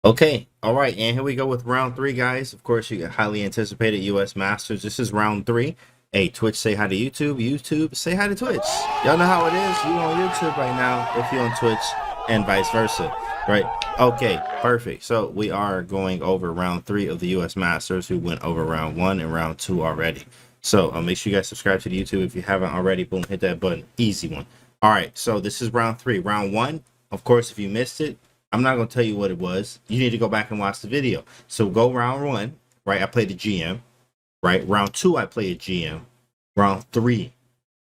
Okay, all right, and here we go with round three, guys. Of course, you highly anticipated U.S. Masters. This is round three. Hey, Twitch, say hi to YouTube. YouTube, say hi to Twitch. Y'all know how it is. You on YouTube right now, if you on Twitch, and vice versa, right? Okay, perfect. So we are going over round three of the U.S. Masters. We went over round one and round two already. So make sure you guys subscribe to the YouTube if you haven't already. Boom, hit that button. Easy one. All right, so this is round three. Round one, of course, if you missed it, I'm not going to tell you what it was. You need to go back and watch the video. So go round one, right? I played the GM, right? Round two, I played a GM. Round three,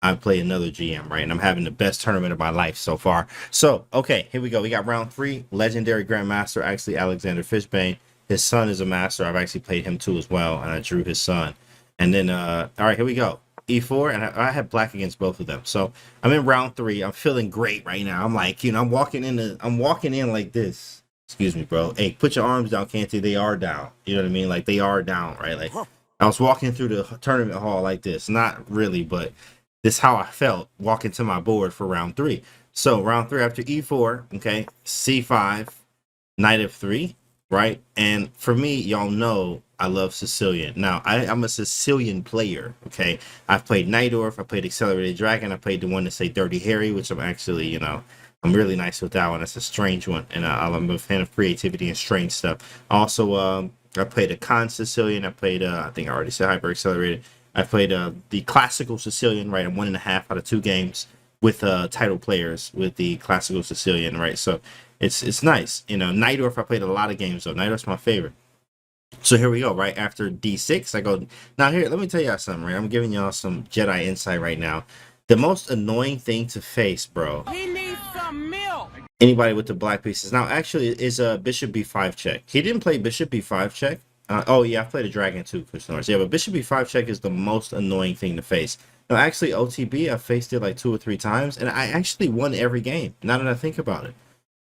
I play another GM, right? And I'm having the best tournament of my life so far. So, okay, here we go. We got round three, legendary grandmaster, actually Alexander Fishbane. His son is a master. I've actually played him too as well, and I drew his son. And then, all right, here we go. E4, and I had black against both of them. So I'm in round three. I'm feeling great right now. I'm like, I'm walking in like this. Excuse me, bro. Hey, put your arms down, Canty. They are down. You know what I mean? Like they are down, right? Like I was walking through the tournament hall like this. Not really, but this is how I felt walking to my board for round three. So round three after E4, okay, C5, knight f3, right? And for me, y'all know I love Sicilian. Now, I'm a Sicilian player, okay? I've played Najdorf, I played Accelerated Dragon, I played the one that say Dirty Harry, which I'm actually, I'm really nice with that one. It's a strange one, and I'm a fan of creativity and strange stuff. Also, I played a Con Sicilian. I played, I think I already said Hyper Accelerated. I played the classical Sicilian, right? 1.5 out of 2 games with title players with the classical Sicilian, right? So it's nice. Najdorf, I played a lot of games, so Najdorf's my favorite. So here we go, right after d6, I go, now here, let me tell y'all something, right? I'm giving y'all some Jedi insight right now. The most annoying thing to face, bro. He needs some milk. Anybody with the black pieces. Now, actually, is a bishop b5 check. He didn't play bishop b5 check. Oh, yeah, I played a dragon too, Chris Norris. Yeah, but bishop b5 check is the most annoying thing to face. Now, actually, OTB, I faced it like 2 or 3 times, and I actually won every game, now that I think about it.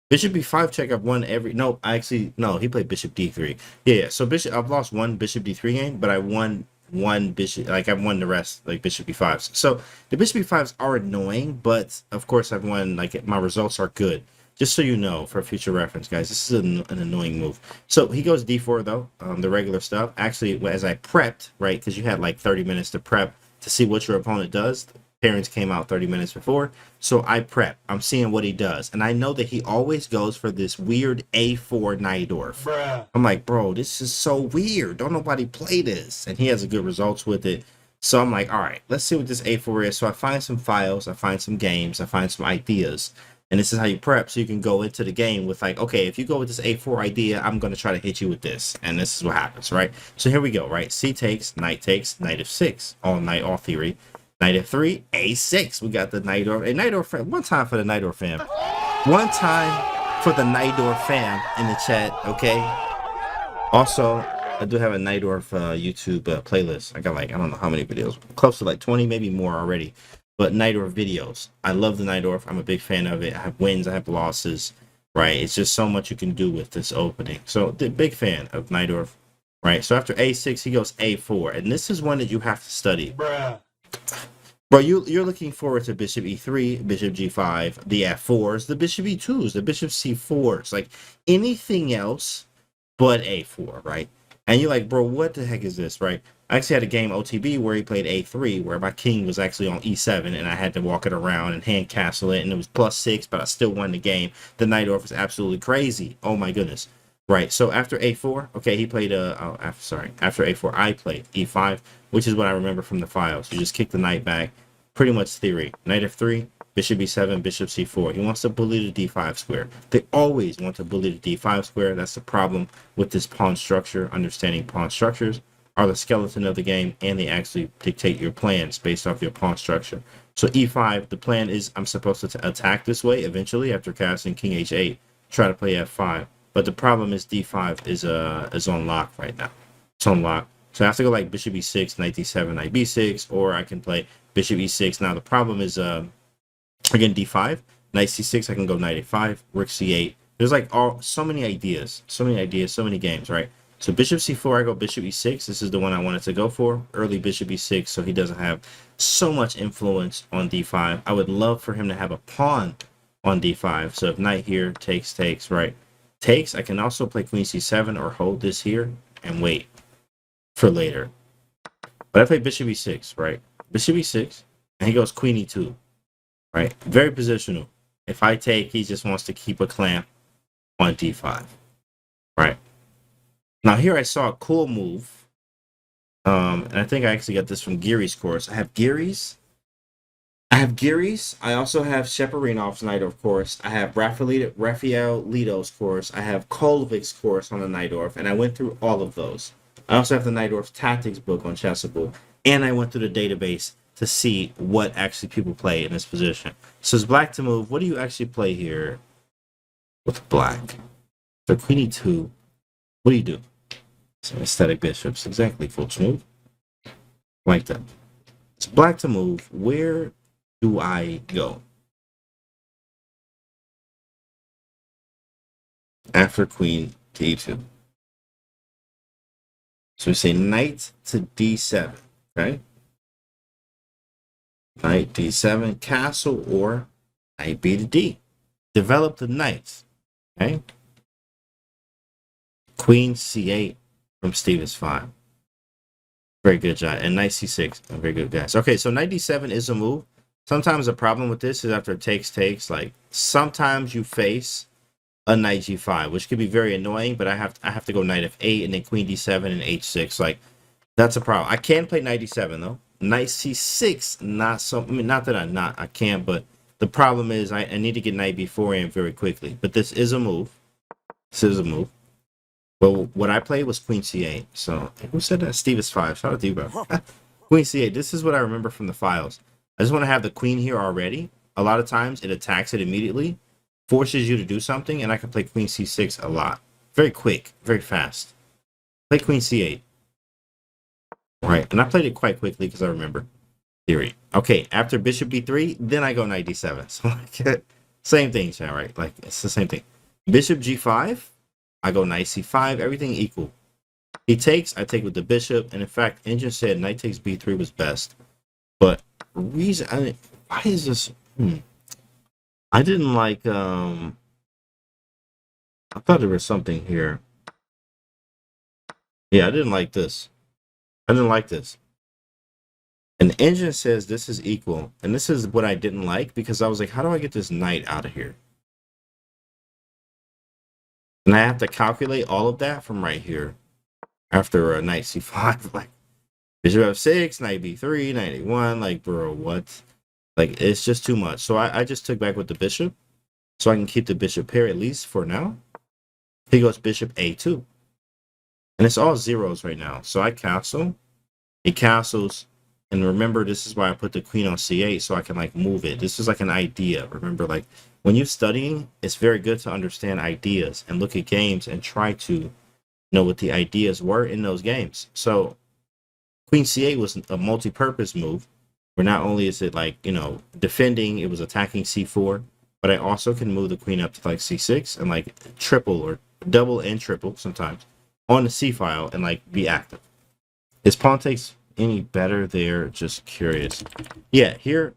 Bishop b5 check, I've won every... No, he played bishop d3. Yeah, so I've lost one bishop d3 game, but I won one bishop, like I've won the rest, like bishop b5s. So the bishop b5s are annoying, but of course I've won, like my results are good. Just so you know, for future reference, guys, this is an annoying move. So he goes d4, though, the regular stuff. Actually, as I prepped, right, because you had like 30 minutes to prep to see what your opponent does. Parents came out 30 minutes before, so I prep. I'm seeing what he does, and I know that he always goes for this weird a4 Najdorf. Bruh. I'm like, bro, this is so weird. Don't nobody play this, and he has a good results with it. So I'm like, all right, let's see what this a4 is. So I find some files, I find some games, I find some ideas, and this is how you prep. So you can go into the game with like, okay, if you go with this a4 idea, I'm gonna try to hit you with this, and this is what happens, right? So here we go, right? C takes, knight f6, all knight, all theory. Knight f3, a6. We got the Najdorf. Hey, Najdorf fam. One time for the Najdorf fam. One time for the Najdorf fam in the chat, okay? Also, I do have a Najdorf YouTube playlist. I got like, I don't know how many videos. Close to like 20, maybe more already. But Najdorf videos. I love the Najdorf. I'm a big fan of it. I have wins, I have losses, right? It's just so much you can do with this opening. So, the big fan of Najdorf, right? So, after a6, he goes a4. And this is one that you have to study. Bruh. Bro, you're looking forward to bishop e3, bishop g5, the f4s, the bishop e2s, the bishop c4s, like anything else but a4, right? And you're like, bro, what the heck is this, right? I actually had a game OTB where he played a3, where my king was actually on e7, and I had to walk it around and hand castle it, and it was +6, but I still won the game. The Najdorf was absolutely crazy. Oh my goodness. Right, so after a4, okay, he played after a4, I played e5, which is what I remember from the files. You just kick the knight back, pretty much theory. Knight f3, bishop e7, bishop c4. He wants to bully the d5 square. They always want to bully the d5 square. That's the problem with this pawn structure. Understanding pawn structures are the skeleton of the game, and they actually dictate your plans based off your pawn structure. So e5, the plan is I'm supposed to attack this way eventually after casting king h8, try to play f5. But the problem is d5 is on lock right now. It's on lock. So I have to go like bishop e6, knight d7, knight b6, or I can play bishop e6. Now the problem is again d5, knight c6. I can go knight a5, rook c8. There's like so many ideas, so many games, right? So bishop c4, I go bishop e6. This is the one I wanted to go for. Early bishop e6, so he doesn't have so much influence on d5. I would love for him to have a pawn on d5. So if knight here takes, right? Takes, I can also play queen c7 or hold this here and wait for later. But I play bishop e6, right? Bishop e6, and he goes queen e2, right? Very positional. If I take, he just wants to keep a clamp on d5, right? Now here I saw a cool move, and I think I actually got this from Geary's course. I have Geary's. I also have Sheparinov's Najdorf course. I have Rafael Lito's course. I have Kolvik's course on the Najdorf, and I went through all of those. I also have the Najdorf Tactics book on Chessable, and I went through the database to see what actually people play in this position. So it's black to move. What do you actually play here with black? So queen e2. What do you do? So aesthetic bishops. Exactly. Full move. Like that. It's black to move. Where do I go? After queen to e2. So we say knight to d7. Okay? Knight d7, castle, or knight b to d. Develop the knights. Okay? Queen c8 from Stevens 5. Very good job. And knight c6. Very good, guys. Okay, so knight d7 is a move. Sometimes the problem with this is after it takes, like sometimes you face a knight g5, which could be very annoying, but I have to go knight f8 and then queen d7 and h6. Like, that's a problem. I can play knight d7 though. Knight c6, not so. I mean, not that I can't, but the problem is I need to get knight b4 in very quickly. But this is a move. This is a move. But what I played was queen c8. So who said that? Stevens 5. Shout out to you, bro. Queen c8. This is what I remember from the files. I just want to have the queen here already. A lot of times it attacks it immediately, forces you to do something, and I can play queen c6 a lot. Very quick, very fast. Play queen c8. Right, and I played it quite quickly because I remember theory. Okay, after bishop b3, then I go knight d7. So like, same thing, chat, right? Like, it's the same thing. Bishop g5, I go knight c5, everything equal. He takes, I take with the bishop, and in fact, Engine said knight takes b3 was best. But reason, I mean, why is this? I didn't like, I thought there was something here. Yeah, I didn't like this. I didn't like this. And the Engine says this is equal. And this is what I didn't like because I was like, how do I get this knight out of here? And I have to calculate all of that from right here after a knight c5. Like, bishop f6, knight b3, knight a1. Like, bro, what? Like, it's just too much. So I just took back with the bishop so I can keep the bishop pair at least for now. He goes bishop a2. And it's all zeros right now. So I castle. He castles. And remember, this is why I put the queen on c8 so I can like move it. This is like an idea. Remember, like when you're studying, it's very good to understand ideas and look at games and try to know what the ideas were in those games. So queen c8 was a multi-purpose move where not only is it like, you know, defending, it was attacking c4, but I also can move the queen up to like c6 and like triple or double and triple sometimes on the c file and like be active. Is pawn takes any better there? Just curious. Yeah, here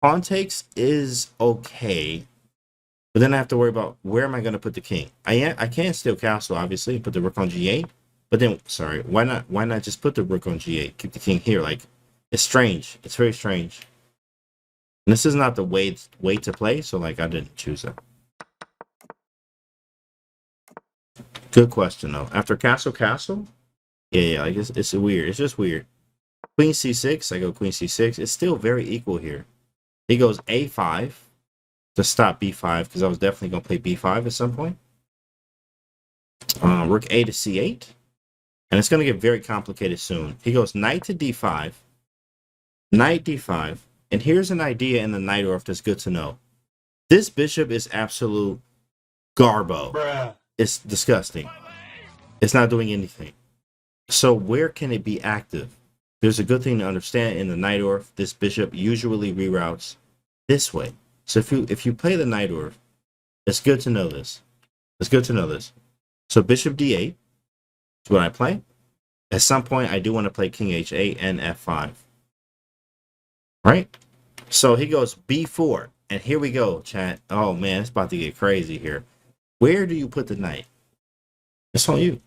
pawn takes is okay, but then I have to worry about where am I going to put the king. I can still castle obviously, put the rook on g8, but then sorry, why not just put the rook on g8, keep the king here? Like, it's strange. It's very strange. And this is not the way to play, so like I didn't choose it. Good question though. After castle, yeah, I guess it's weird. It's just weird. Queen c6, I go queen c6. It's still very equal here. He goes a5 to stop b5 because I was definitely gonna play b5 at some point. Rook a to c8, and it's gonna get very complicated soon. He goes knight to d5, knight d5, and here's an idea in the Najdorf that's good to know. This bishop is absolute garbo. Bruh. It's disgusting. It's not doing anything. So where can it be active? There's a good thing to understand in the Najdorf. This bishop usually reroutes this way. So if you play the Najdorf, it's good to know this. It's good to know this. So bishop d8 is what I play. At some point, I do want to play king h8 and f5. Right? So he goes b4. And here we go, chat. Oh, man, it's about to get crazy here. Where do you put the knight? It's on you.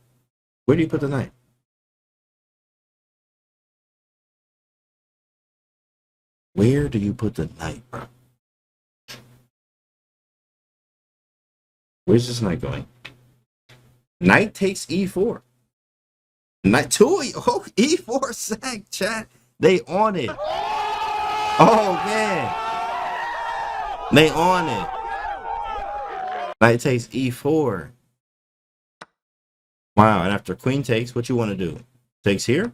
Where do you put the knight? Where do you put the knight, bro? Where's this knight going? Knight takes e4. Knight 2. Oh, e4 sack, chat. They on it. Oh, man. They on it. Knight takes e4. Wow, and after queen takes, what you want to do? Takes here?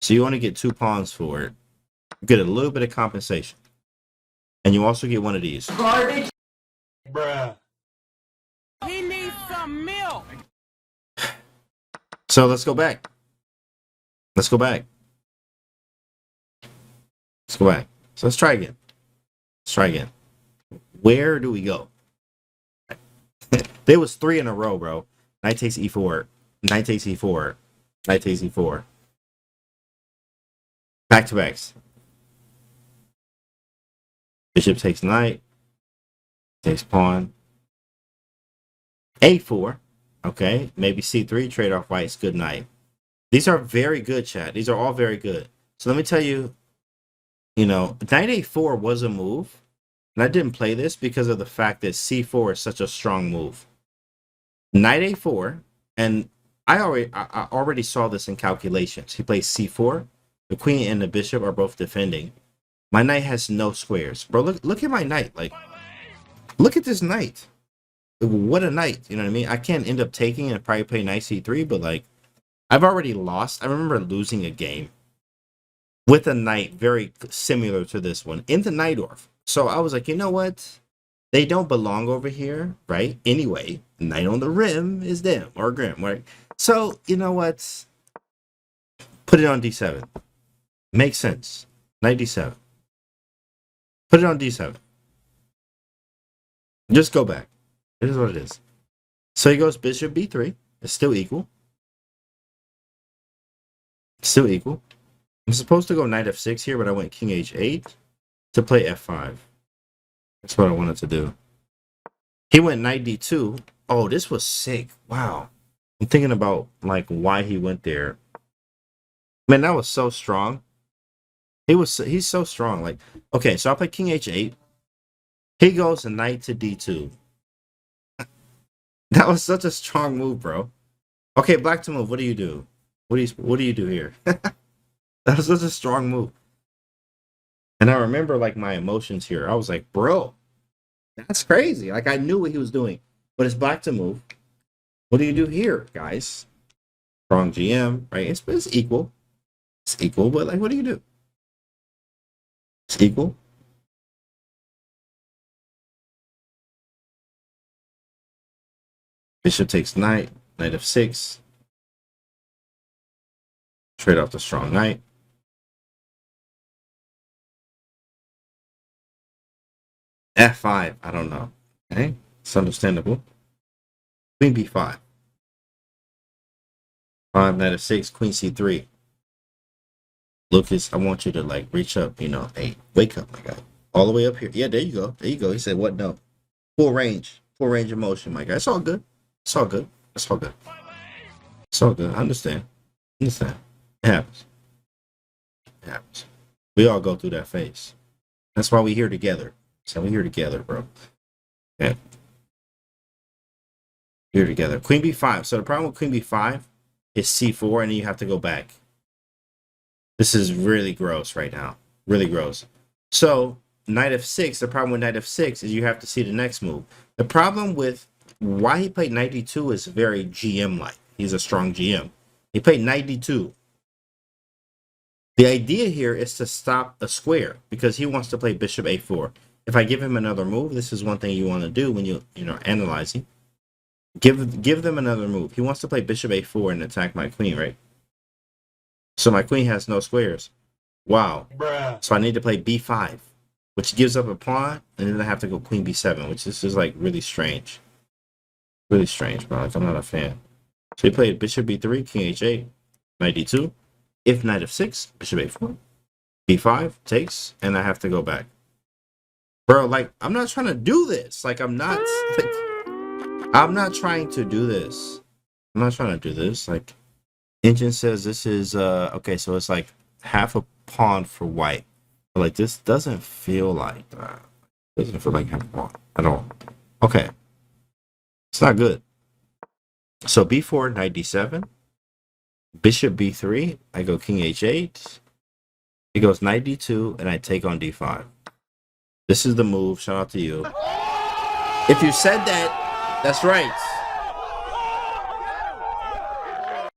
So you want to get 2 pawns for it. You get a little bit of compensation. And you also get one of these. Garbage. Bruh. He needs some milk. So let's go back. Let's go back. Let's go back. So let's try again. Let's try again. Where do we go? There was 3 in a row, bro. Knight takes e4. Knight takes e4. Knight takes e4. Back to backs. Bishop takes knight. Takes pawn. a4. Okay. Maybe c3. Trade off white's good knight. These are very good, chat. These are all very good. So let me tell you, knight a4 was a move. And I didn't play this because of the fact that c4 is such a strong move. Knight a4, and I already saw this in calculations. He plays c4. The queen and the bishop are both defending. My knight has no squares. Bro, look at my knight. Like, look at this knight. What a knight. You know what I mean? I can't end up taking and probably play knight c3, but like, I've already lost. I remember losing a game with a knight very similar to this one in the Najdorf. So I was like, you know what? They don't belong over here, right? Anyway, knight on the rim is them, or Grim, right? So, you know what? Put it on d7. Makes sense. Knight d7. Put it on d7. Just go back. It is what it is. So he goes bishop b3. It's still equal. Still equal. I'm supposed to go knight f6 here, but I went king h8 to play f5. That's what I wanted to do. He went knight d2. Oh, this was sick. Wow. I'm thinking about like why he went there. Man, that was so strong. He's so strong. Like, okay, so I play king h8. He goes a knight to d2. That was such a strong move, bro. Okay, black to move. What do you do? What do you do here? That was such a strong move. And I remember like my emotions here. I was like, bro, that's crazy. Like I knew what he was doing. But it's black to move. What do you do here, guys? Strong GM, right? It's equal. It's equal, but like what do you do? It's equal. Bishop takes knight. Knight f6. Trade off the strong knight. F5, I don't know. Okay, it's understandable. Queen b5. 5, knight f6, queen c3. Lucas, I want you to like reach up, hey, wake up, my guy. All the way up here. Yeah, there you go. There you go. He said, what? No. Full range of motion, my guy. It's all good. It's all good. It's all good. It's all good. I understand. Understand. It happens. It happens. We all go through that phase. That's why we're here together. So we're here together, bro. Yeah. Here together. Queen b5. So the problem with queen b5 is c4, and then you have to go back. This is really gross right now. Really gross. So knight f6, the problem with knight f6 is you have to see the next move. The problem with why he played knight d2 is very GM-like. He's a strong GM. He played knight d2. The idea here is to stop a square because he wants to play bishop a4. If I give him another move, this is one thing you want to do when you're analyzing. Give them another move. He wants to play bishop a4 and attack my queen, right? So my queen has no squares. Wow. Bruh. So I need to play b5, which gives up a pawn, and then I have to go queen b7, which is just like really strange. Really strange, bro. Like I'm not a fan. So he played bishop b3, king h8, knight d2. If knight f6, bishop a4, b5 takes, and I have to go back. Bro, like I'm not trying to do this. Like I'm not I'm not trying to do this. I'm not trying to do this. Like, engine says this is okay, so it's like half a pawn for white. But like this doesn't feel like that. Doesn't feel like half a pawn at all. Okay. It's not good. So b4, knight d7. Bishop b3. I go king h8. He goes knight d2, and I take on d5. This is the move. Shout out to you. If you said that, that's right.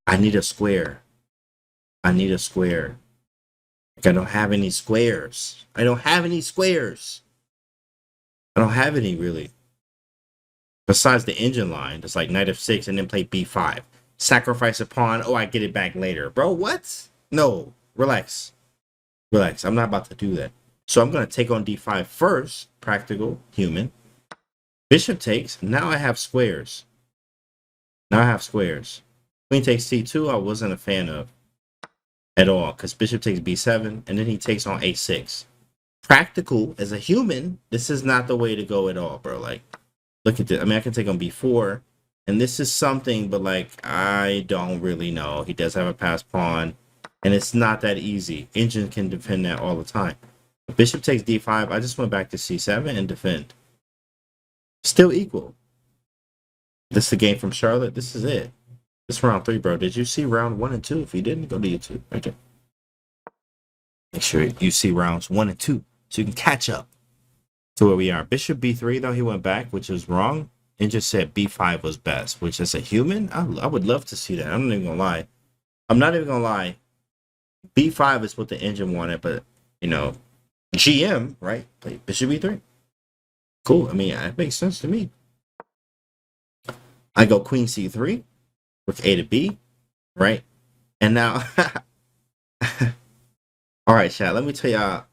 I need a square. I need a square. Like, I don't have any squares. I don't have any squares. I don't have any, really. Besides the engine line, it's like knight f6 and then play b5. Sacrifice a pawn. Oh, I get it back later. Bro, what? No. Relax. Relax. I'm not about to do that. So I'm going to take on d5 first. Practical. Human. Bishop takes. Now I have squares. Now I have squares. Queen takes c2. I wasn't a fan of at all. Because bishop takes b7. And then he takes on a6. Practical. As a human, this is not the way to go at all, bro. Like, look at this. I mean, I can take on b4. And this is something, but like, I don't really know. He does have a passed pawn. And it's not that easy. Engine can defend that all the time. Bishop takes d5. I just went back to c7 and defend. Still equal. This is the game from Charlotte. This is it. This is round 3, bro. Did you see round 1 and 2? If you didn't, go to YouTube. Right there. Make sure you see rounds 1 and 2 so you can catch up to where we are. Bishop b3, though, he went back, which is wrong, and just said b5 was best, which as a human, I would love to see that. I'm not even going to lie. I'm not even going to lie. b5 is what the engine wanted, but, you know, GM, right? Play bishop b3. Cool. I mean, it makes sense to me. I go queen c3 with a to b, right? And now, all right, chat, let me tell y'all,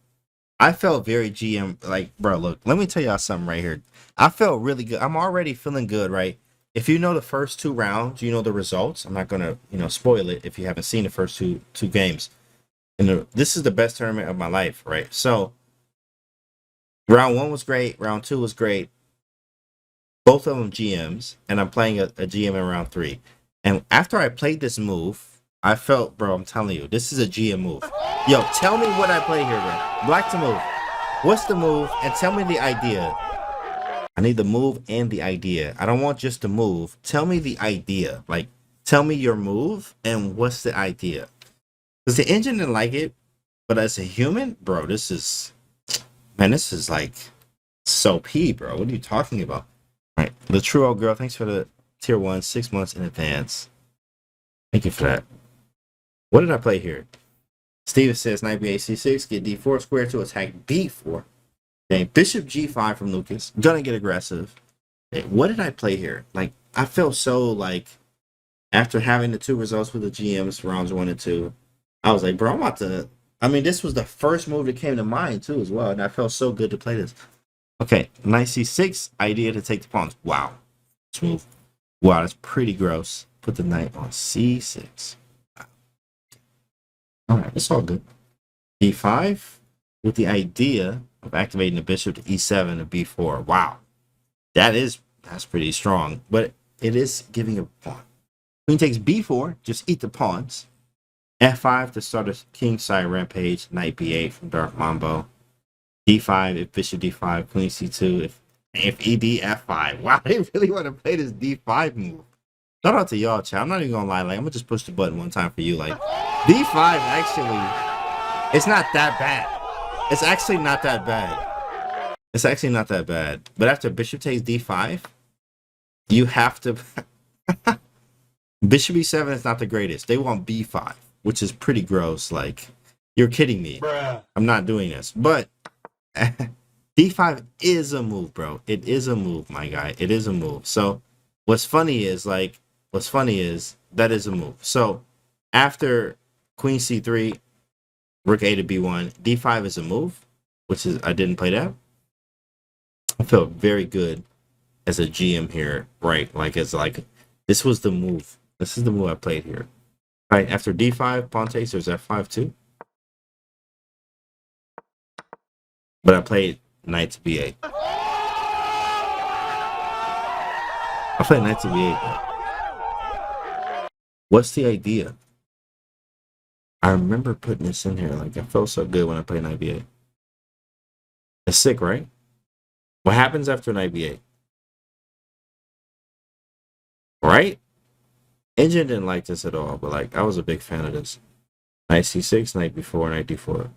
I felt very GM, like, bro, look, let me tell y'all something right here. I felt really good. I'm already feeling good, right? If you know the first 2 rounds, you know the results. I'm not going to, you know, spoil it if you haven't seen the first two games. And this is the best tournament of my life, right? So, round 1 was great. Round 2 was great. Both of them GMs, and I'm playing a GM in round 3. And after I played this move, I felt, bro, I'm telling you, this is a GM move. Yo, tell me what I play here, bro. Black to move. What's the move? And tell me the idea. I need the move and the idea. I don't want just the move. Tell me the idea. Like, tell me your move and what's the idea. Because the engine didn't like it, but as a human, bro, this is, man, this is like so P, bro. What are you talking about? All right, the true old girl, thanks for the tier 1, 6 months in advance. Thank you for that. What did I play here? Steven says knight b8 c6, get d4 square to attack b4. Okay, bishop g5 from Lucas. Gonna get aggressive. Okay, what did I play here? Like, I felt so like, after having the 2 results with the GMs for rounds 1 and 2, I was like, bro, I'm about to. I mean, this was the first move that came to mind too, as well, and I felt so good to play this. Okay, knight c6, idea to take the pawns. Wow, smooth. Wow, that's pretty gross. Put the knight on c6. All right, it's all good. d5 with the idea of activating the bishop to e7 and b4. Wow, that's pretty strong, but it is giving a pawn. Queen takes b4, just eat the pawns. f5 to start a kingside rampage. Knight b8 from Dark Mambo. d5 if bishop d5, queen c2 if ed f5. Wow, they really want to play this d5 move. Shout out to y'all, chat. I'm not even gonna lie. Like, I'm gonna just push the button one time for you. Like, d5 actually, it's not that bad. It's actually not that bad. It's actually not that bad. But after bishop takes d5, you have to. Bishop e7 is not the greatest. They want b5, which is pretty gross. Like, you're kidding me. Bruh. I'm not doing this. But d5 is a move, bro. It is a move, my guy. It is a move. So what's funny is that is a move. So after queen c3, rook a to b1, d5 is a move, which is, I didn't play that. I felt very good as a GM here, right? Like, it's like, this was the move. This is the move I played here. All right, after d5, pawn takes, there's f5 too. But I played knight to b8. I played knight to b8 though. What's the idea? I remember putting this in here. Like, I felt so good when I played knight b8. It's sick, right? What happens after knight b8? Right? Engine didn't like this at all, but like I was a big fan of this. Knight c6, knight b4, knight d4.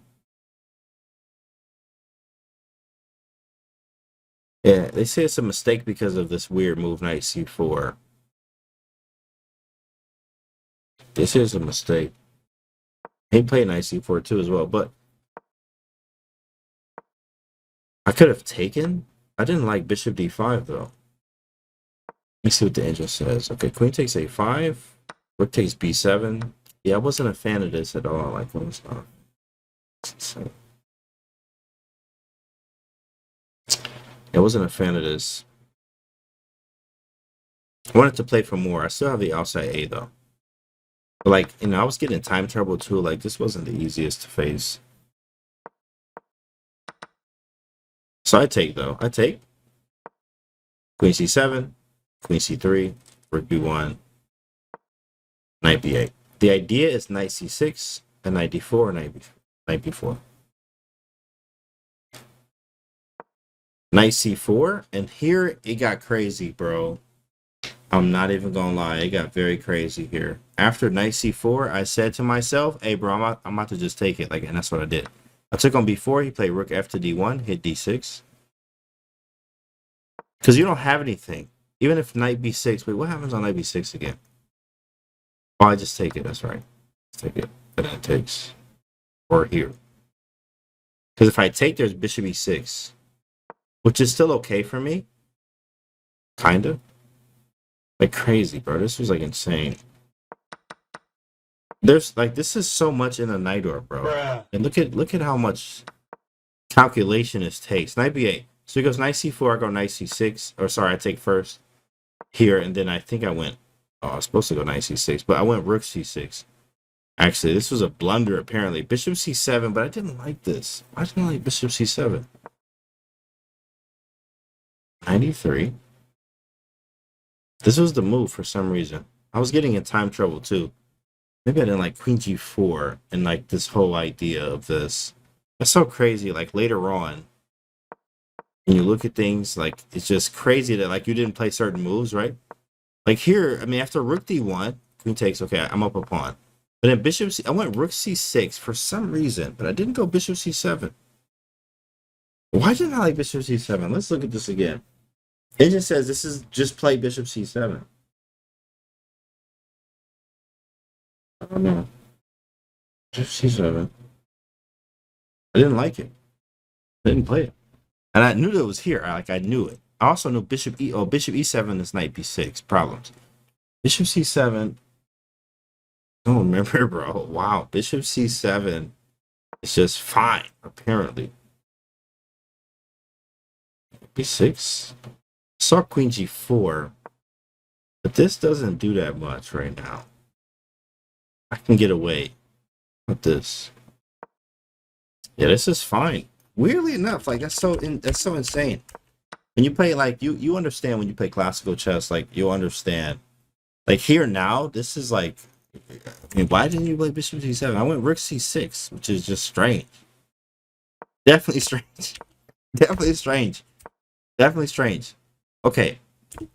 Yeah, they say it's a mistake because of this weird move, knight c4. This is a mistake. He played knight c4 too as well, but I could have taken. I didn't like bishop d5 though. Let me see what the engine says. Okay, queen takes a5, rook takes b7. Yeah, I wasn't a fan of this at all. Like, what was not? I wasn't a fan of this. I wanted to play for more. I still have the outside A though. But like, you know, I was getting time trouble too. Like, this wasn't the easiest to face. So I take though. I take. Queen c7, queen c3, rook b1, knight b8. The idea is knight c6, and knight d4, knight b4. Knight c4, and here it got crazy, bro. I'm not even gonna lie, it got very crazy here. After knight c4, I said to myself, hey bro, I'm about to just take it. Like, and that's what I did. I took on b4, he played rook f to d1, hit d6. Because you don't have anything. Even if knight b6, wait, what happens on knight b6 again? Oh, I just take it, that's right. Take it, and then it takes, or here. Because if I take, there's bishop e6, which is still okay for me. Kind of. Like crazy, bro. This was like insane. There's like, this is so much in a Najdorf, bro. Bruh. And look at how much calculation this takes. Knight b8. So he goes knight c4, I go knight c6. Or sorry, I take first here, and then I think I went, oh, I was supposed to go knight c6, but I went rook c6. Actually, this was a blunder apparently. Bishop c7, but I didn't like this. I didn't like bishop c7. 93. This was the move for some reason. I was getting in time trouble too. Maybe I didn't like queen g4 and like this whole idea of this. That's so crazy. Like later on, when you look at things, like it's just crazy that like you didn't play certain moves, right? Like here, I mean, after rook d1, queen takes, okay, I'm up a pawn. But then bishop c, I went rook c6 for some reason, but I didn't go bishop c7. Why didn't I like bishop c7? Let's look at this again. It just says this is just play bishop c7. I don't know. Bishop c7. I didn't like it. I didn't play it. And I knew that it was here. I knew it. I also knew bishop e. Oh, bishop e7 is knight b6. Problems. Bishop c7. I don't remember, bro. Wow. Bishop c7 is just fine, apparently. b6. Saw queen g4. But this doesn't do that much right now. I can get away with this. Yeah, this is fine. Weirdly enough, like that's so insane. When you play, like you understand when you play classical chess, like you'll understand. Like here now, this is like, I mean, why didn't you play bishop g7? I went rook c6, which is just strange. Definitely strange. Definitely strange. Definitely strange. Okay,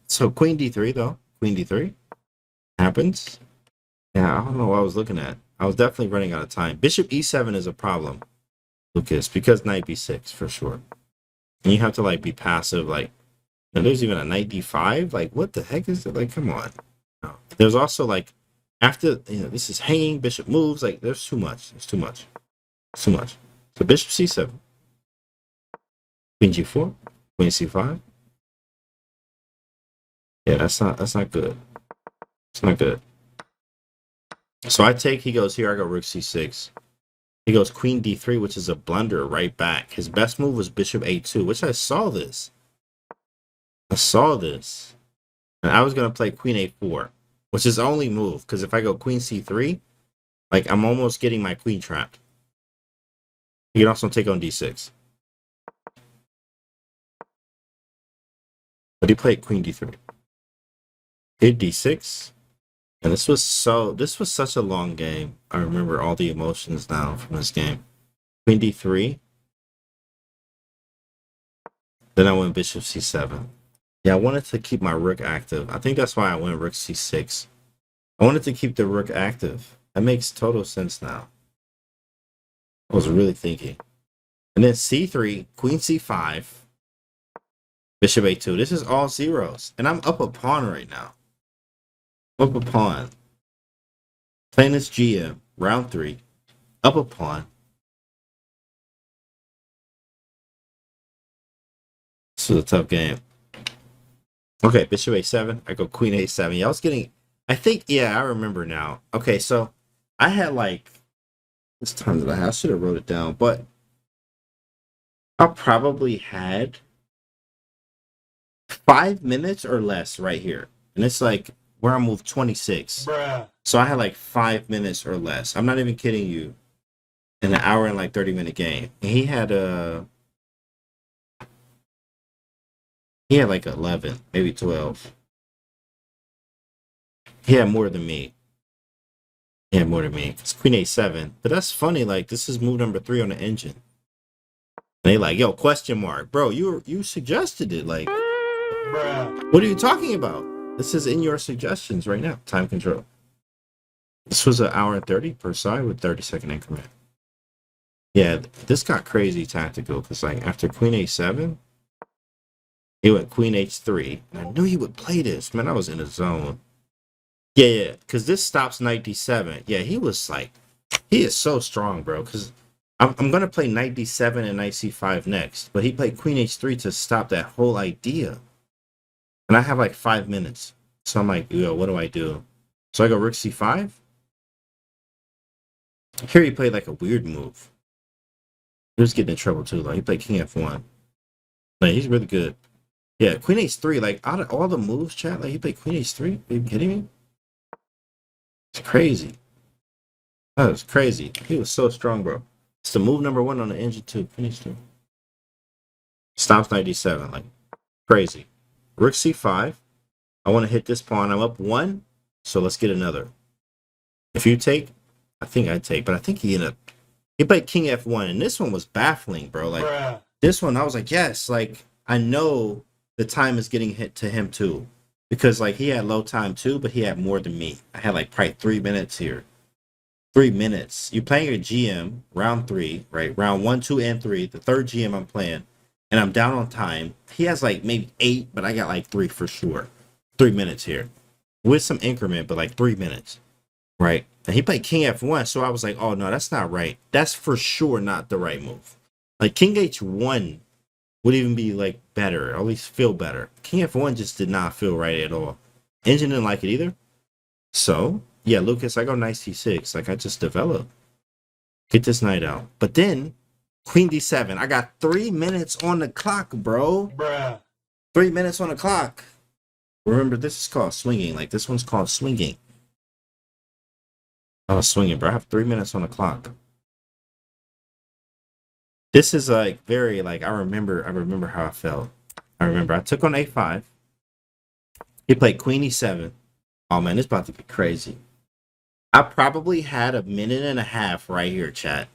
so queen d3 though. Queen d3 happens. Yeah, I don't know what I was looking at. I was definitely running out of time. Bishop e7 is a problem, Lucas, because knight b6 for sure. And you have to like be passive. Like, and there's even a knight d5. Like, what the heck is it? Like, come on. No. There's also like, after, you know, this is hanging, bishop moves. Like, there's too much. It's too much. It's too much. So bishop c7, queen g4, queen c5. Yeah, that's not good. It's not good. So I take, he goes here, I go rook c6. He goes queen d3, which is a blunder right back. His best move was bishop a2, which I saw this. I saw this. And I was going to play queen a4, which is the only move. Because if I go queen c3, like I'm almost getting my queen trapped. You can also take on d6. But he played queen d3. Hit d6. And this was such a long game. I remember all the emotions now from this game. Queen d3. Then I went bishop c7. Yeah, I wanted to keep my rook active. I think that's why I went rook c6. I wanted to keep the rook active. That makes total sense now. I was really thinking. And then c3, queen c5, bishop a2. This is all zeros. And I'm up a pawn right now. Up a pawn. Playing this GM, round 3. Up a pawn. This was a tough game. Okay, bishop a7. I go queen a7. Yeah, I was getting... I think, yeah, I remember now. Okay, so I had like... This time that I had, I should have wrote it down, but I probably had 5 minutes or less right here. And it's like where I moved 26. Bruh. So I had like 5 minutes or less. I'm not even kidding you. In an hour and like 30-minute game. And he had like 11, maybe 12. He had more than me. He had more than me. It's queen a7. But that's funny, like this is move number 3 on the engine. And they like, yo, question mark. Bro, you suggested it. Like, Bruh. what are you talking about? This is in your suggestions right now. Time control. This was an hour and 30 per side with 30-second increment. Yeah, this got crazy tactical because like after queen a7, he went queen h3. And I knew he would play this. Man, I was in a zone. Yeah, because this stops knight d7. Yeah, he was like, he is so strong, bro. Because I'm going to play knight d7 and knight c5 next. But he played queen h3 to stop that whole idea. And I have like 5 minutes. So I'm like, yo, what do I do? So I go rook c5. Here he played like a weird move. He was getting in trouble too. Like he played king f1. Like he's really good. Yeah, queen h3. Like out of all the moves, chat, like he played queen h3. Are you kidding me? It's crazy. That was crazy. He was so strong, bro. It's the move number 1 on the engine too. Queen h3. Stops knight d7. Like crazy. Rook c5. I want to hit this pawn. I'm up 1. So let's get another. If you take, I think I take, but I think he played king f1, and this one was baffling, bro. Like Bruh. this one, I was like, yes, like I know the time is getting hit to him too, because like he had low time too, but he had more than me. I had like probably 3 minutes here. 3 minutes. You're playing your GM round 3, right? Round 1, 2, and 3. The third GM I'm playing, and I'm down on time. He has like maybe 8, but I got like 3 for sure. 3 minutes here, with some increment, but like 3 minutes, right? And he played king f1, so I was like, oh no, that's not right. That's for sure not the right move. Like king h1 would even be like better, or at least feel better. King f1 just did not feel right at all. Engine didn't like it either. So yeah, Lucas, I go knight c6. Like I just developed. Get this knight out. But then queen d7. I got 3 minutes on the clock, bro. Bruh. 3 minutes on the clock. Remember, this is called swinging. Like this one's called swinging. I was swinging, bro. I have 3 minutes on the clock. This is like very like I remember how I felt. I remember I took on a5. He played queen e7. Oh man, it's about to get crazy. I probably had a minute and a half right here, chat,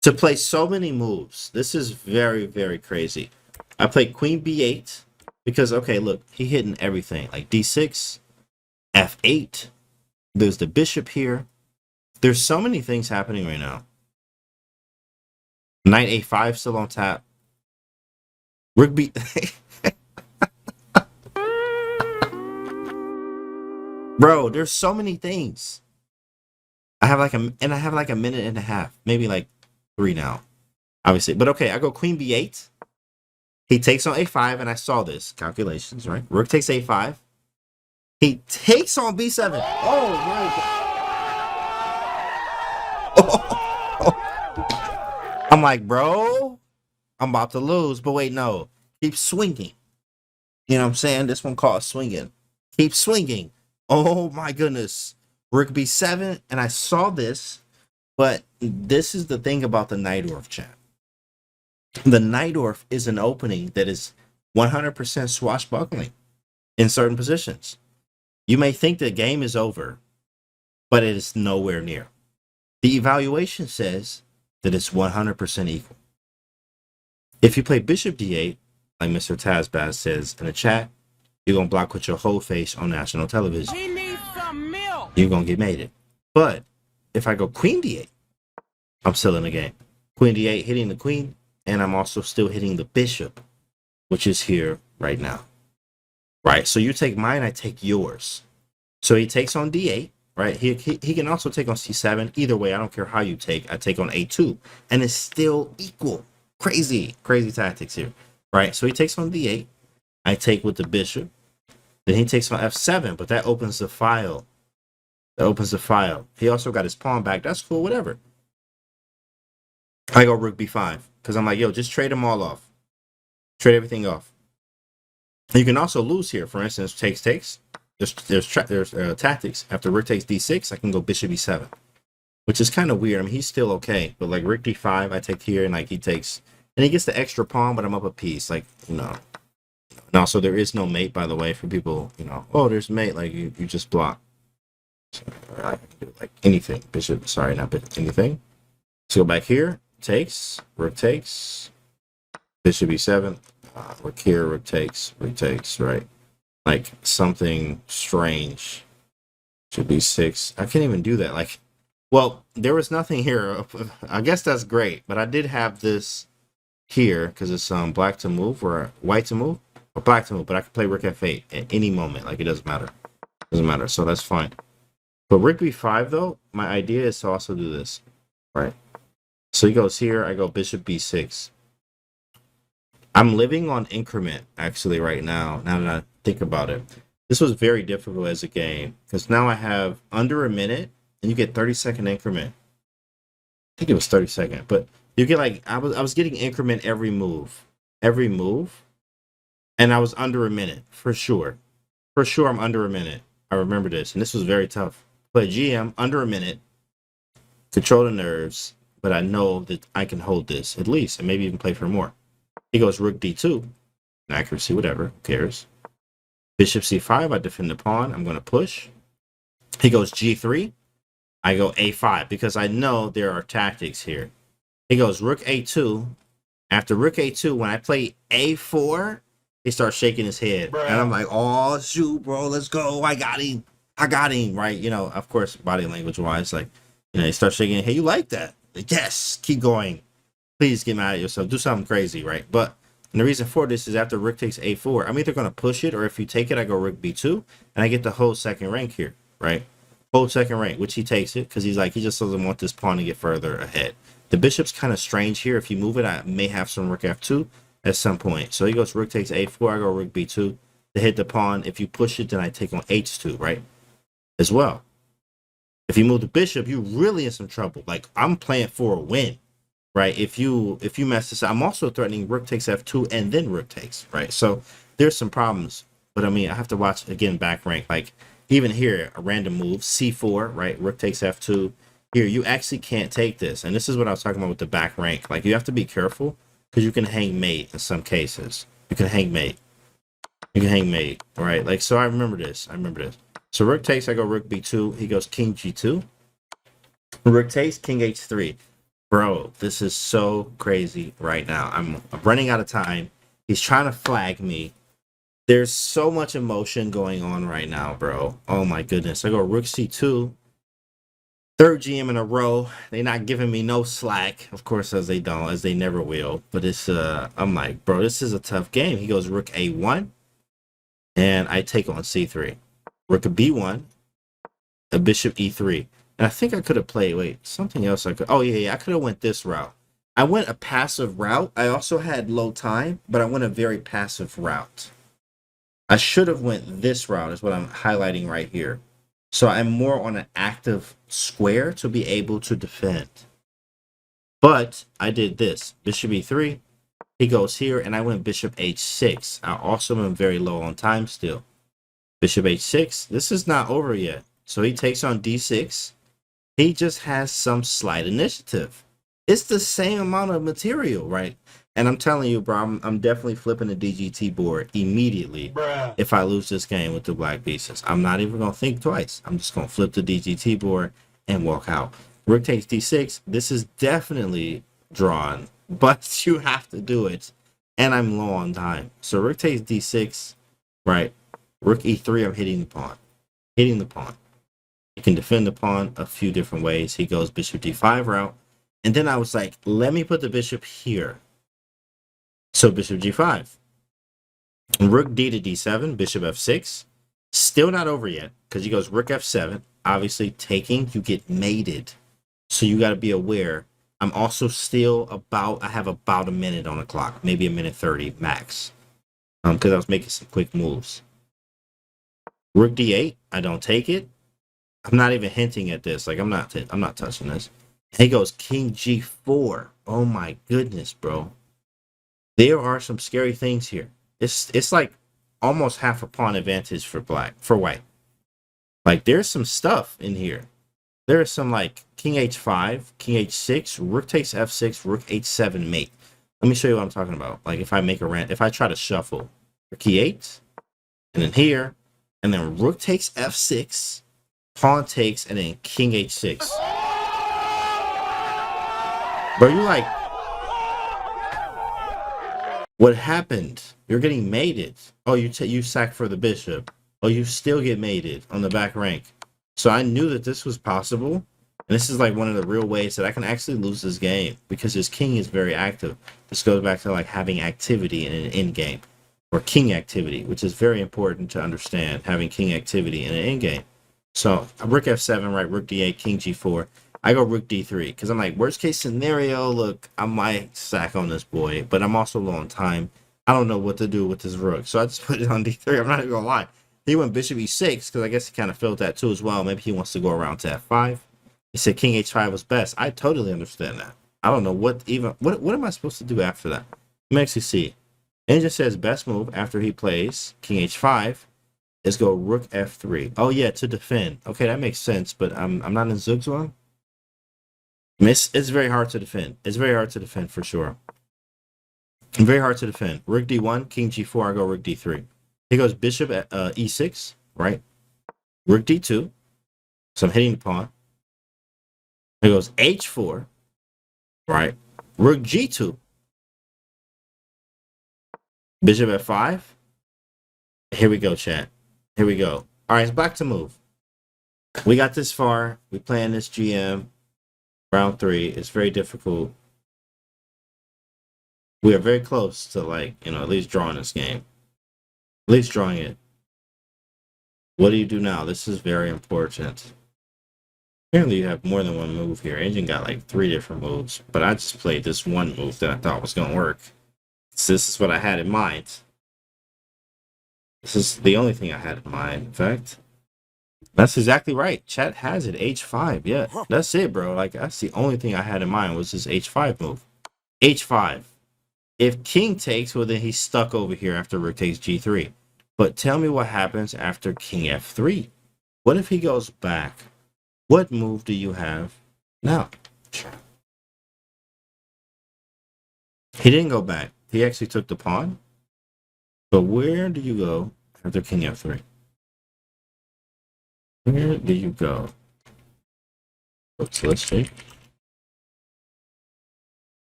to play so many moves. This is very, very crazy. I played queen b8 because okay, look, he hitting everything like d6, f8. There's the bishop here. There's so many things happening right now. Knight a5 still on tap. Rook b. Bro, there's so many things. I have like a minute and a half, maybe like 3 now, obviously. But okay, I go queen b8. He takes on a5, and I saw this calculations, right? Rook takes a5. He takes on b7. Oh my god. I'm like, bro, I'm about to lose. But wait, no. Keep swinging. You know what I'm saying? This one called swinging. Keep swinging. Oh my goodness. Rook b7. And I saw this. But this is the thing about the Najdorf chat. The Najdorf is an opening that is 100% swashbuckling in certain positions. You may think the game is over, but it is nowhere near. The evaluation says that it's 100% equal. If you play bishop d8, like Mr. Tazbaz says in the chat, you're going to block with your whole face on national television. He needs some milk. You're going to get mated. But if I go queen d8, I'm still in the game. Queen d8 hitting the queen, and I'm also still hitting the bishop, which is here right now. Right, so you take mine, I take yours. So he takes on d8, right? He can also take on c7. Either way, I don't care how you take. I take on a2, and it's still equal. Crazy tactics here, right? So he takes on d8. I take with the bishop. Then he takes on f7, but that opens the file. He also got his pawn back. That's cool, whatever. I go rook b5 because I'm like, yo, just trade them all off. Trade everything off. You can also lose here. For instance, takes. There's tactics. After rook takes d6, I can go bishop e7, which is kind of weird. I mean, he's still okay, but like rook d5, I take here, and like he takes, and he gets the extra pawn, but I'm up a piece. Like, you know. And also, there is no mate, by the way, for people, you know. Oh, there's mate. Like you just block. So I can do like anything. Bishop, sorry, not bishop, anything. Let's go back here. Takes, rook takes, bishop e7. Rook here, rook takes, right? Like something strange. Should be 6. I can't even do that. Like, well, there was nothing here. I guess that's great, but I did have this here because it's black to move or white to move or black to move. But I can play rook f8 at any moment. Like, it doesn't matter. Doesn't matter. So that's fine. But rook b5 though, my idea is to also do this, right? So he goes here. I go bishop b6. I'm living on increment actually right now. Now that I think about it, this was very difficult as a game because now I have under a minute and you get 30-second increment. I think it was 30 second, but you get like I was getting increment every move, and I was under a minute for sure. For sure, I'm under a minute. I remember this, and this was very tough. Play GM under a minute, control the nerves, but I know that I can hold this at least, and maybe even play for more. He goes rook d2, accuracy, whatever, who cares? Bishop c5, I defend the pawn. I'm going to push. He goes g3. I go a5 because I know there are tactics here. He goes rook a2. After rook a2, when I play a4, he starts shaking his head. Bruh. And I'm like, oh, shoot, bro, let's go. I got him, right? You know, of course, body language-wise, like, you know, he starts shaking. Hey, you like that? Like, yes, keep going. Please get mad at yourself. Do something crazy, right? But the reason for this is after rook takes a4, I'm either going to push it, or if you take it, I go rook b2, and I get the whole second rank here, right? Whole second rank, which he takes it, because he's like, he just doesn't want this pawn to get further ahead. The bishop's kind of strange here. If you move it, I may have some rook f2 at some point. So he goes rook takes a4, I go rook b2 to hit the pawn. If you push it, then I take on h2, right? As well. If you move the bishop, you're really in some trouble. Like, I'm playing for a win. Right, if you mess this up, I'm also threatening rook takes f2 and then rook takes, right? So there's some problems, but I mean, I have to watch again back rank. Like even here, a random move, c4, right? Rook takes f2. Here, you actually can't take this, and this is what I was talking about with the back rank. Like you have to be careful because you can hang mate in some cases. You can hang mate, right? Like so, I remember this. So rook takes, I go rook b2. He goes king g2. Rook takes, king h3. Bro, this is so crazy right now. I'm running out of time. He's trying to flag me. There's so much emotion going on right now, bro. Oh my goodness. I go rook c2. Third GM in a row. They're not giving me no slack. Of course, as they don't, as they never will. But it's I'm like, bro, this is a tough game. He goes rook a1. And I take on c3. Rook b1. A bishop e3. And I think I could have played, wait, something else I could, oh yeah, I could have went this route. I went a passive route. I also had low time, but I went a very passive route. I should have went this route is what I'm highlighting right here. So I'm more on an active square to be able to defend. But I did this, bishop e3, he goes here, and I went bishop h6. I also am very low on time still. Bishop h6, this is not over yet. So he takes on d6. He just has some slight initiative. It's the same amount of material, right? And I'm telling you, bro, I'm definitely flipping the DGT board immediately Bruh. if I lose this game with the black pieces. I'm not even gonna think twice. I'm just gonna flip the DGT board and walk out. Rook takes d6. This is definitely drawn, but you have to do it. And I'm low on time. So rook takes d6, right? Rook e3, I'm hitting the pawn. Hitting the pawn. You can defend the pawn a few different ways. He goes bishop d5 route. And then I was like, let me put the bishop here. So bishop g5. Rook d to d7, bishop f6. Still not over yet, because he goes rook f7. Obviously, taking, you get mated. So you got to be aware. I'm also still I have about a minute on the clock, maybe a minute 30 max, because I was making some quick moves. Rook d8, I don't take it. I'm not even hinting at this. Like I'm not touching this. He goes king g4. Oh my goodness, bro. There are some scary things here. It's like almost half a pawn advantage for white. Like there's some stuff in here. There's some like king h5, king h6, rook takes f6, rook h7 mate. Let me show you what I'm talking about. Like if I try to shuffle rook e8, and then here, and then rook takes f6, pawn takes, and then king h6. Bro, you like, what happened? You're getting mated. Oh, you sack for the bishop. Oh, you still get mated on the back rank. So I knew that this was possible. And this is like one of the real ways that I can actually lose this game because his king is very active. This goes back to like having activity in an endgame or king activity, which is very important to understand, having king activity in an endgame. So rook f7, right? Rook d8, king g4. I go rook d3 because I'm like, worst case scenario, look, I might sack on this boy, but I'm also low on time. I don't know what to do with this rook. So I just put it on d3. I'm not even going to lie. He went bishop e6 because I guess he kind of felt that too as well. Maybe he wants to go around to f5. He said king h5 was best. I totally understand that. I don't know what am I supposed to do after that? Let me actually see. And it just says best move after he plays king h5 is go rook f3. Oh yeah, to defend. Okay, that makes sense, but I'm not in Zugzwang. It's very hard to defend. It's very hard to defend for sure. Very hard to defend. Rook d1, king g4, I go rook d3. He goes bishop at e6, right? Rook d2. So I'm hitting the pawn. He goes h4, right? Rook g2. Bishop f5. Here we go, chat. Here we go. All right, it's back to move. We got this far. We playing this GM. Round 3. It's very difficult. We are very close to like, at least drawing this game. At least drawing it. What do you do now? This is very important. Apparently you have more than one move here. Engine got like 3 different moves, but I just played this one move that I thought was going to work. So this is what I had in mind. This is the only thing I had in mind, in fact. That's exactly right. Chat has it. H5. Yeah, that's it, bro. Like, that's the only thing I had in mind was this H5 move. H5. If king takes, well, then he's stuck over here after rook takes G3. But tell me what happens after king F3. What if he goes back? What move do you have now? He didn't go back. He actually took the pawn. But where do you go after king F3? Where do you go? Let's see.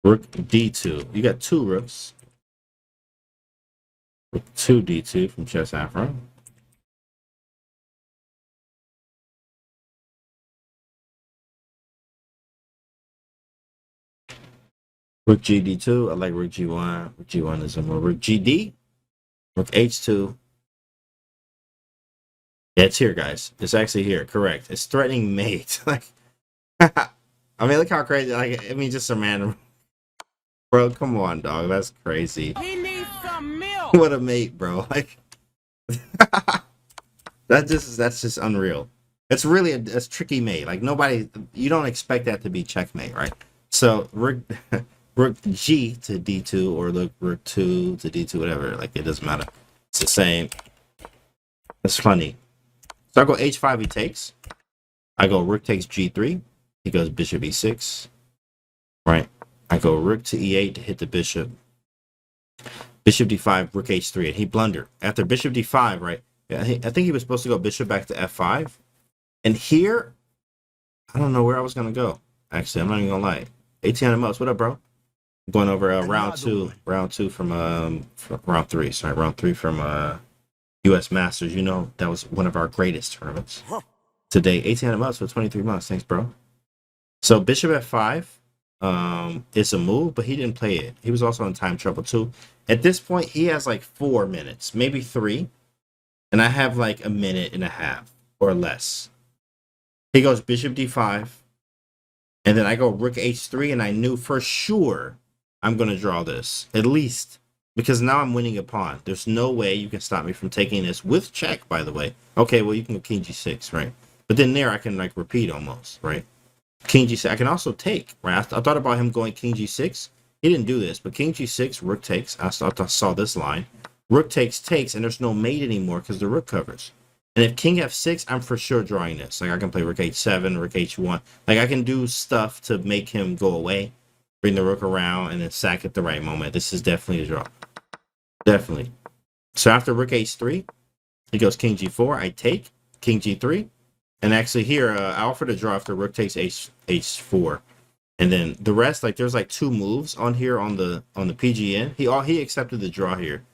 Rook D2. You got 2 rooks. Rook 2 D2 from Chess Afro. Rook GD2. I like Rook G1. Rook G1 is a more Rook GD. Rook H2. Yeah, it's here, guys. It's actually here. Correct. It's threatening mate. Like, I mean, look how crazy. Like, I mean, just some random. Bro, come on, dog. That's crazy. He needs some milk. What a mate, bro. Like, that's just unreal. It's really a tricky mate. Like, you don't expect that to be checkmate, right? So rook G to D2 or rook 2 to D2, whatever. Like, it doesn't matter. It's the same. It's funny. So I go H5, he takes. I go rook takes G3. He goes bishop E6. Right. I go rook to E8 to hit the bishop. Bishop d5, rook h3, and he blundered. After bishop d5, right? I think he was supposed to go bishop back to f5. And here, I don't know where I was going to go. Actually, I'm not even going to lie. 1800 months. What up, bro? I'm going over round two from round three. Sorry, round three from US Masters. You know, that was one of our greatest tournaments. Today, 1800 months for 23 months. Thanks, bro. So bishop f5 is a move, but he didn't play it. He was also in time trouble too. At this point, he has like 4 minutes, maybe 3. And I have like a minute and a half or less. He goes bishop d5. And then I go rook h3, and I knew for sure I'm going to draw this. At least. Because now I'm winning a pawn. There's no way you can stop me from taking this with check, by the way. Okay, well, you can go king g6, right? But then there I can like repeat almost, right? King g6. I can also take, right? I thought about him going king g6. He didn't do this, but king g6, rook takes. I saw this line. Rook takes, and there's no mate anymore because the rook covers. And if king f6, I'm for sure drawing this. Like I can play rook h7, rook h1. Like I can do stuff to make him go away, bring the rook around, and then sack at the right moment. This is definitely a draw. Definitely. So after rook h3, he goes king g4. I take king g3. And actually here, I offered a draw after rook takes h4. And then the rest, like there's like 2 moves on here on the PGN. He accepted the draw here.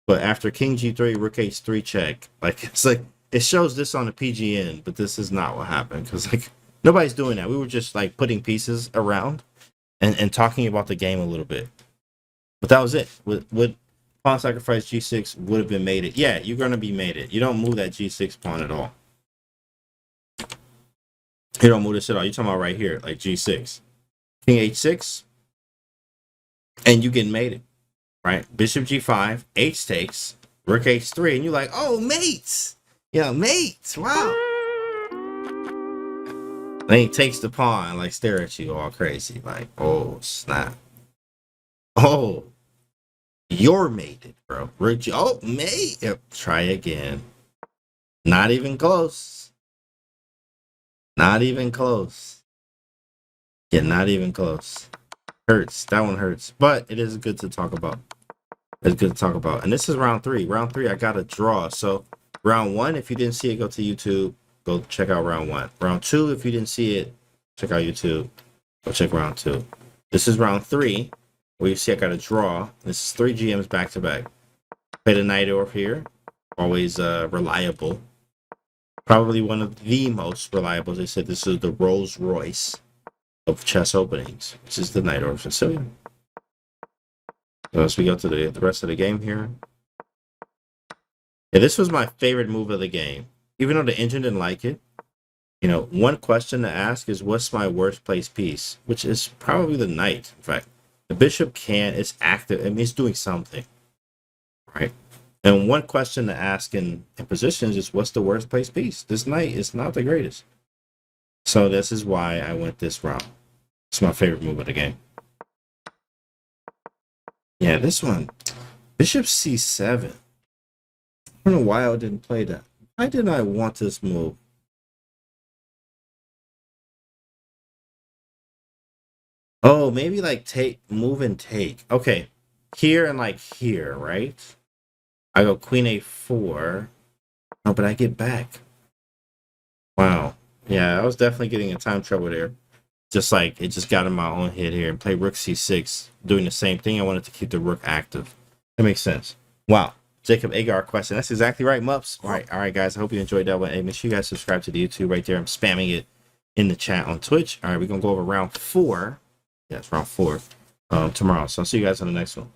But after king g3, rook h3 check, like it's like it shows this on the PGN, but this is not what happened because like nobody's doing that. We were just like putting pieces around and talking about the game a little bit. But that was it. Would pawn sacrifice g6 would have been mated? Yeah, you're gonna be mated. You don't move that g6 pawn at all. You don't move this at all. You're talking about right here, like g6, king h6, and you get mated. Right, bishop g5, h takes, rook h3, and you're like, oh, mates, yeah, mates, wow. Then he takes the pawn, like stare at you all crazy, like, oh snap, oh, you're mated, bro. Oh, mate, yep. Try again. Not even close. Not even close. Yeah, not even close. Hurts. That one hurts, but it is good to talk about. It's good to talk about. And this is round 3. Round 3, I got a draw. So round 1, if you didn't see it, go to YouTube. Go check out round 1. Round 2, if you didn't see it, check out YouTube. Go check round 2. This is round 3, where you see I got a draw. This is 3 GMs back to back. Played a Najdorf here. Always reliable. Probably one of the most reliable. They said this is the Rolls Royce of chess openings. This is the Najdorf Sicilian. So as we go to the rest of the game here. Yeah, this was my favorite move of the game. Even though the engine didn't like it. You know, one question to ask is what's my worst placed piece? Which is probably the knight. In fact, the bishop is active. I mean, it's doing something. Right? And one question to ask in positions is what's the worst placed piece? This knight is not the greatest. So this is why I went this route. It's my favorite move of the game. Yeah, this one. Bishop c7. I don't know why I didn't play that. Why didn't I want this move? Oh, maybe like move and take. Okay. Here and like here, right? I go queen a4. Oh, but I get back. Wow. Yeah, I was definitely getting in time trouble there. Just like it just got in my own head here and play rook c6, doing the same thing. I wanted to keep the rook active. That makes sense. Wow. Jacob Agar question. That's exactly right, Mups. All right, guys. I hope you enjoyed that one. Hey, make sure you guys subscribe to the YouTube right there. I'm spamming it in the chat on Twitch. All right, we're gonna go over round 4. Yeah, it's round 4 tomorrow. So I'll see you guys on the next one.